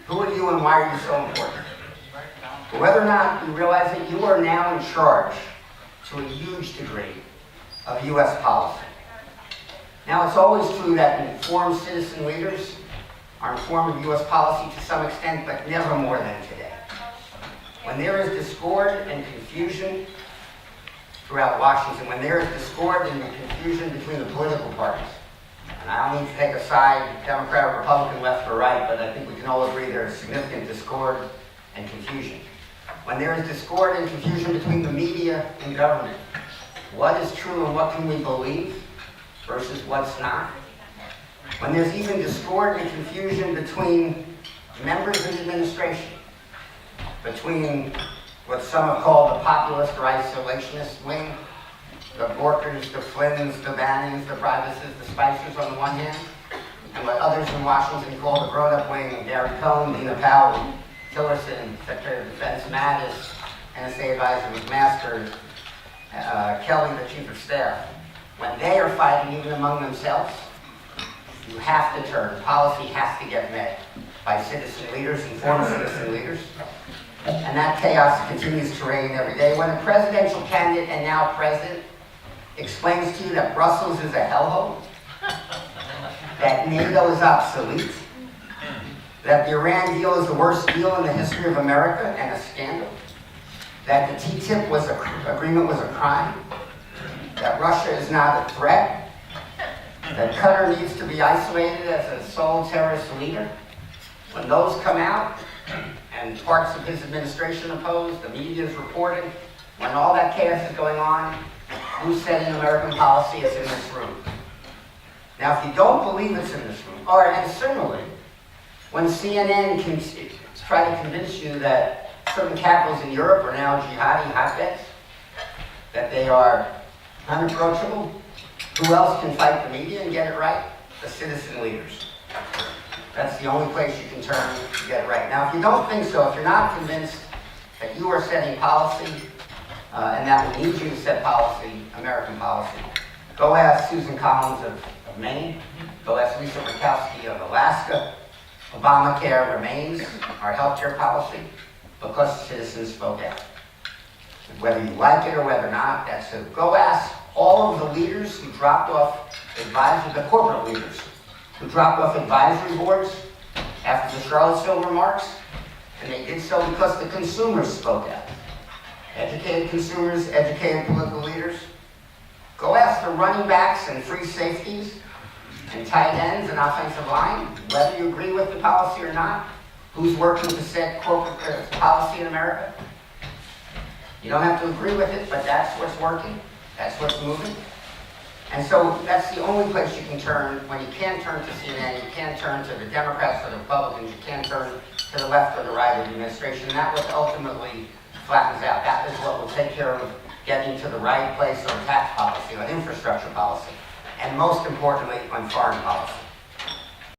Who are you and why are you so important? But whether or not you realize that you are now in charge, to a huge degree, of U.S. policy. Now, it's always true that informed citizen leaders are informed of U.S. policy to some extent, but never more than today. When there is discord and confusion throughout Washington, when there is discord and confusion between the political parties, and I don't need to take a side, Democrat or Republican, left or right, but I think we can all agree there is significant discord and confusion. When there is discord and confusion between the media and government, what is true and what can we believe versus what's not? When there's even discord and confusion between members of the administration, between what some have called the populist or isolationist wing, the Borkers, the Flynn's, the Bannons, the Privaces, the Spicers on the one hand, and what others in Washington call the grown-up wing, Gary Cohn, Dina Powell, Tillerson, Secretary of Defense Mattis, NSA Advisor McMaster, Kelly, the Chief of Staff. When they are fighting even among themselves, you have to turn. Policy has to get met by citizen leaders, informed citizen leaders. And that chaos continues to reign every day. When a presidential candidate and now president explains to you that Brussels is a hellhole, that NATO is obsolete, that the Iran deal is the worst deal in the history of America and a scandal, that the TTIP agreement was a crime, that Russia is not a threat, that Qatar needs to be isolated as a sole terrorist leader. When those come out, and parts of his administration opposed, the media is reporting, when all that chaos is going on, who's setting American policy is in this room. Now, if you don't believe it's in this room, and similarly, when CNN can try to convince you that certain capitals in Europe are now jihadi hotbeds, that they are unapproachable, who else can fight the media and get it right? The citizen leaders. That's the only place you can turn to get it right. Now, if you don't think so, if you're not convinced that you are setting policy, and that we need you to set policy, American policy, go ask Susan Collins of Maine, go ask Lisa Murkowski of Alaska. Obamacare remains our healthcare policy because citizens spoke out. Whether you like it or whether not, that's it. Go ask all of the leaders who dropped off the corporate leaders, who dropped off advisory boards after the Charlottesville remarks, and they did so because the consumers spoke out. Educated consumers, educated political leaders. Go ask the running backs and free safeties and tight ends and offensive line, whether you agree with the policy or not, who's working to set corporate policy in America. You don't have to agree with it, but that's what's working, that's what's moving. And so that's the only place you can turn when you can't turn to CNN, you can't turn to the Democrats or the Republicans, you can't turn to the left or the right of the administration. That what ultimately flattens out. That is what will take care of getting to the right place on tax policy, on infrastructure policy, and most importantly, on foreign policy.